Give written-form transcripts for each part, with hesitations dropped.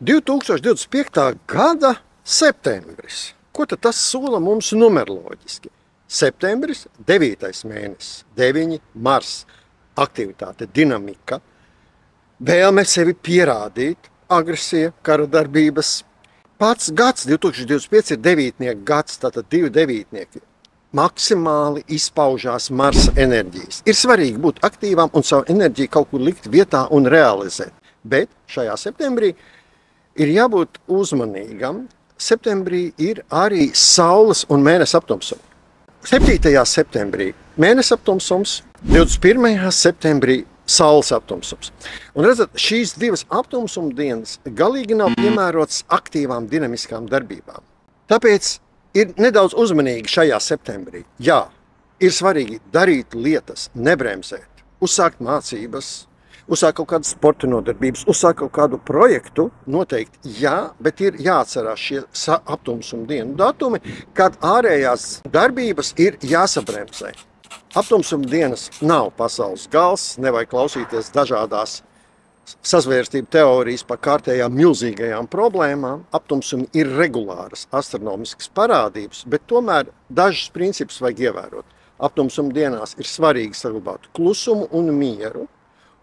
2025. gada septembris. Ko tad tas sola mums numeroloģiski? Septembris, 9. mēnesis, 9, Mars, aktivitāte, dinamika, vēlme sevi pierādīt, agresija, kara darbības. Pats gads, 2025, ir devītnieku gads, tātad 2 devītnieki. Maksimāli izpaužās Marsa enerģijas. Ir svarīgi būt aktīvām un savu enerģiju kaut kur likt vietā un realizēt. Bet šajā septembrī ir jābūt uzmanīgam. Septembrī ir arī Saules un Mēnesa aptumsums. 7. septembrī Mēnesa aptumsums, 21. septembrī Saules aptumsums. Un redzat, šīs divas aptumsuma dienas galīgi nav piemērotas aktīvām dinamiskām darbībām. Tāpēc ir nedaudz uzmanīgi šajā septembrī. Jā, ir svarīgi darīt lietas, nebremzēt, uzsākt mācības, uzsākt kaut kādas sporta nodarbības, uzsākt kaut kādu projektu, noteikti jā, bet ir jāatcerās šie aptumsuma dienu datumi, kad ārējās darbības ir jāsabremzē. Aptumsuma dienas nav pasaules gals, nevajag klausīties dažādās sazvērstību teorijas par kārtējām milzīgajām problēmām. Aptumsumi ir regulāras astronomiskas parādības, bet tomēr dažus principus vajag ievērot. Aptumsuma dienās ir svarīgi saglabāt klusumu un mieru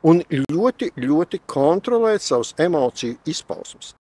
un ļoti kontrolēt savus emociju izpausmes.